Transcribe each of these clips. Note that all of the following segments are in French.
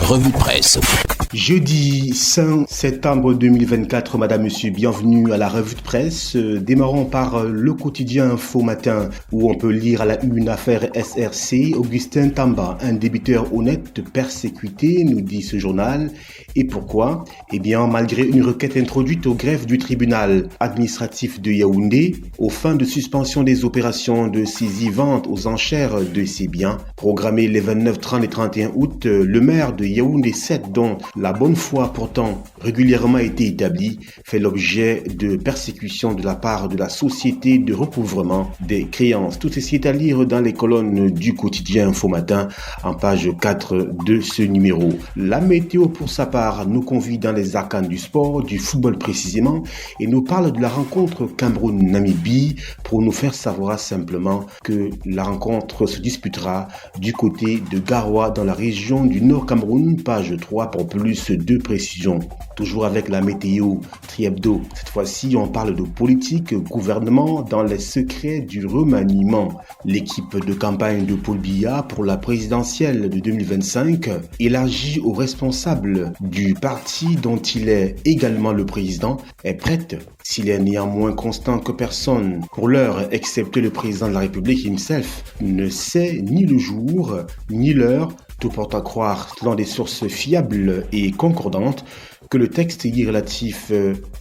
revue de presse. Jeudi 5 septembre 2024, madame, monsieur, bienvenue à la revue de presse. Démarrons par le quotidien Info Matin où on peut lire à la une affaire SRC. Augustin Tamba, un débiteur honnête persécuté, nous dit ce journal. Et pourquoi ? Eh bien, malgré une requête introduite au greffe du tribunal administratif de Yaoundé, aux fins de suspension des opérations de saisie-vente aux enchères de ces biens, programmées les 29, 30 et 31 août, le maire de Yaoundé 7, dont la bonne foi pourtant régulièrement été établie, fait l'objet de persécutions de la part de la Société de recouvrement des créances. Tout ceci est à lire dans les colonnes du quotidien Info Matin en page 4 de ce numéro. La météo pour sa part nous convie dans les arcanes du sport, du football précisément, et nous parle de la rencontre Cameroun-Namibie pour nous faire savoir simplement que la rencontre se disputera du côté de Garoua dans la région du Nord Cameroun, page 3 pour plus de précisions. Toujours avec la météo Triebdo, cette fois-ci on parle de politique, gouvernement dans les secrets du remaniement. L'équipe de campagne de Paul Biya pour la présidentielle de 2025 élargie aux responsables du parti dont il est également le président est prête, s'il est néanmoins constant que personne, pour l'heure, excepté le président de la République himself, ne sait ni le jour ni l'heure. Tout porte à croire, selon des sources fiables et concordantes, que le texte y relatif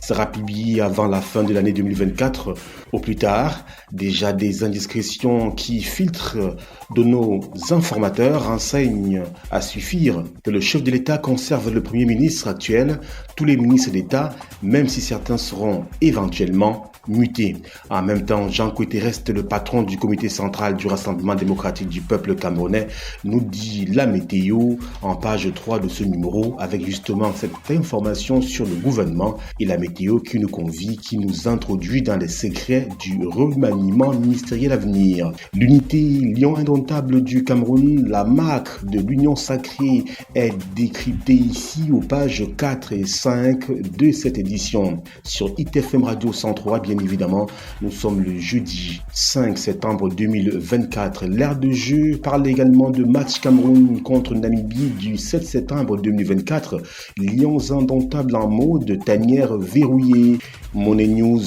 sera publié avant la fin de l'année 2024 au plus tard. Déjà des indiscrétions qui filtrent de nos informateurs renseignent à suffire que le chef de l'État conserve le Premier ministre actuel, tous les ministres d'État, même si certains seront éventuellement mutés. En même temps, Jean Kouété reste le patron du comité central du Rassemblement démocratique du peuple camerounais, nous dit la météo en page 3 de ce numéro, avec justement cette information sur le gouvernement et la météo qui nous convie, qui nous introduit dans les secrets du remaniement ministériel à venir. L'unité Lion indomptable du Cameroun, la marque de l'union sacrée, est décryptée ici aux pages 4 et 5 de cette édition. Sur ITFM Radio 103, bien évidemment, nous sommes le jeudi 5 septembre 2024. L'ère de jeu parle également de match Cameroun contre Namibie du 7 septembre 2024. Lions indomptables en mode tanière verrouillée. Money News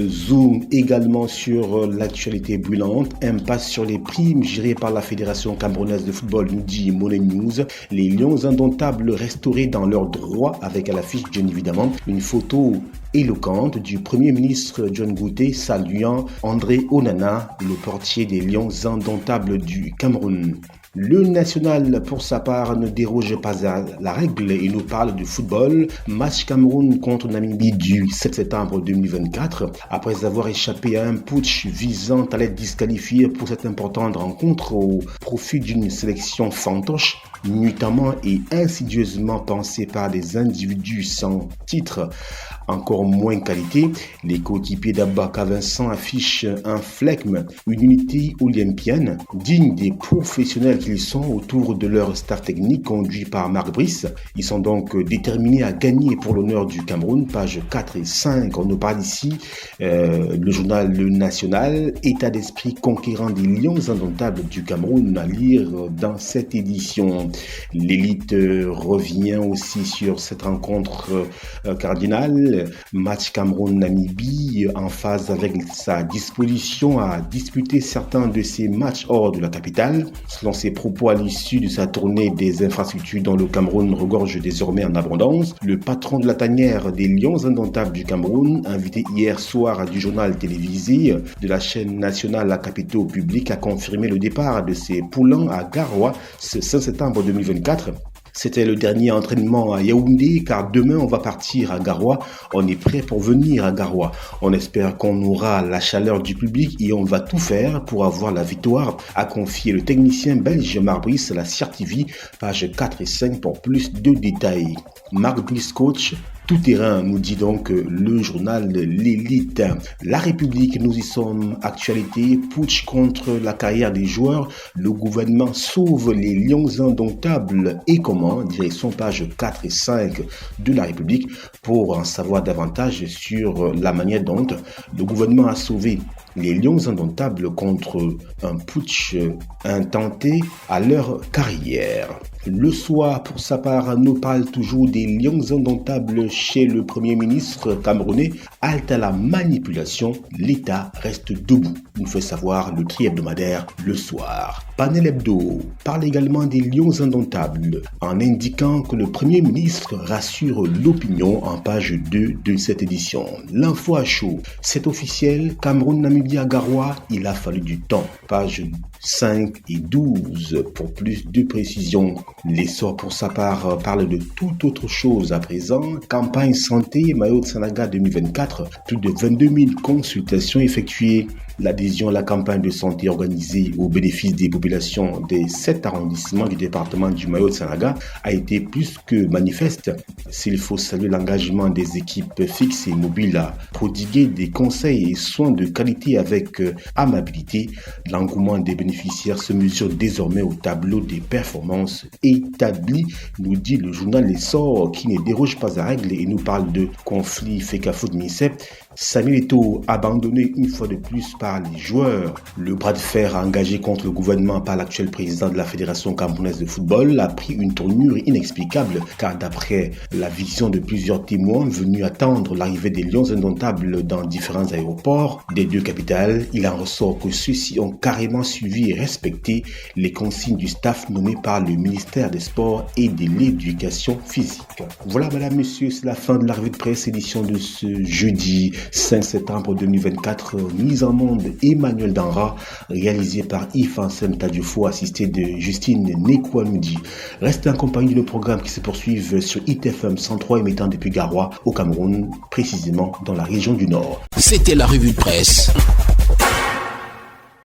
zoom également sur l'actualité brûlante. Impasse sur les primes gérées par la Fédération camerounaise de football, nous dit Money News. Les Lions indomptables restaurés dans leurs droits, avec à l'affiche bien évidemment une photo éloquente du Premier ministre John Kouété saluant André Onana, le portier des Lions indomptables du Cameroun. Le national, pour sa part, ne déroge pas à la règle et nous parle du football. Match Cameroun contre Namibie du 7 septembre 2024. Après avoir échappé à un putsch visant à l'être disqualifié pour cette importante rencontre au profit d'une sélection fantoche, nuitamment et insidieusement pensée par des individus sans titre, encore moins qualité, les coéquipiers d'Abaka Vincent affichent un flegme, une unité olympienne, digne des professionnels qu'ils sont autour de leur staff technique conduit par Marc Brice. Ils sont donc déterminés à gagner pour l'honneur du Cameroun, pages 4 et 5. On nous parle ici, le journal Le National, état d'esprit conquérant des Lions indomptables du Cameroun, à lire dans cette édition. L'élite revient aussi sur cette rencontre cardinale. Match Cameroun-Namibie en phase avec sa disposition à disputer certains de ses matchs hors de la capitale. Selon ses propos à l'issue de sa tournée des infrastructures dont le Cameroun regorge désormais en abondance, le patron de la tanière des Lions indomptables du Cameroun, invité hier soir du journal télévisé de la chaîne nationale La Capitale au public, a confirmé le départ de ses poulains à Garoua ce 5 septembre 2024. C'était le dernier entraînement à Yaoundé car demain on va partir à Garoua. On est prêt pour venir à Garoua. On espère qu'on aura la chaleur du public et on va tout faire pour avoir la victoire, a confié le technicien belge Marc Brice à la CRTV, page 4 et 5 pour plus de détails. Marc Brice, coach tout terrain, nous dit donc le journal L'Élite. La République, nous y sommes. Actualité, putsch contre la carrière des joueurs. Le gouvernement sauve les Lions indomptables. Et comment? Direction page 4 et 5 de La République pour en savoir davantage sur la manière dont le gouvernement a sauvé les Lions indomptables contre un putsch intenté à leur carrière. Le Soir, pour sa part, nous parle toujours des lions indomptables chez le Premier ministre camerounais. Halte à la manipulation, l'État reste debout, nous fait savoir le tri-hebdomadaire Le Soir. Panel Hebdo parle également des lions indomptables en indiquant que le Premier ministre rassure l'opinion en page 2 de cette édition. L'info à chaud, c'est officiel, Cameroun-Namibie-Garoua, il a fallu du temps. Page 5 et 12 pour plus de précision. L'essor pour sa part parle de toute autre chose à présent. Campagne santé Mayo-Tsanaga 2024, plus de 22 000 consultations effectuées. L'adhésion à la campagne de santé organisée au bénéfice des populations des 7 arrondissements du département du Mayo-Tsanaga a été plus que manifeste. S'il faut saluer l'engagement des équipes fixes et mobiles à prodiguer des conseils et soins de qualité avec amabilité, l'engouement des bénéficiaires se mesure désormais au tableau des performances établies, nous dit le journal L'Essor qui ne déroge pas à règle et nous parle de conflit FECAFOOT-MINICEP. Samuel Eto'o, abandonné une fois de plus par les joueurs. Le bras de fer engagé contre le gouvernement par l'actuel président de la Fédération camerounaise de football a pris une tournure inexplicable car d'après la vision de plusieurs témoins venus attendre l'arrivée des lions indomptables dans différents aéroports des deux capitales, il en ressort que ceux-ci ont carrément suivi et respecté les consignes du staff nommé par le ministère des Sports et de l'Éducation physique. Voilà, madame, monsieur, c'est la fin de la revue de presse édition de ce jeudi 5 septembre 2024, mise en onde Emmanuel Danra, réalisée par Yves Ansem Tadioufo, assisté de Justine Nekwanoudi. Restez en compagnie de nos programmes qui se poursuivent sur ITFM 103 émettant depuis Garoua au Cameroun, précisément dans la région du Nord. C'était la revue de presse.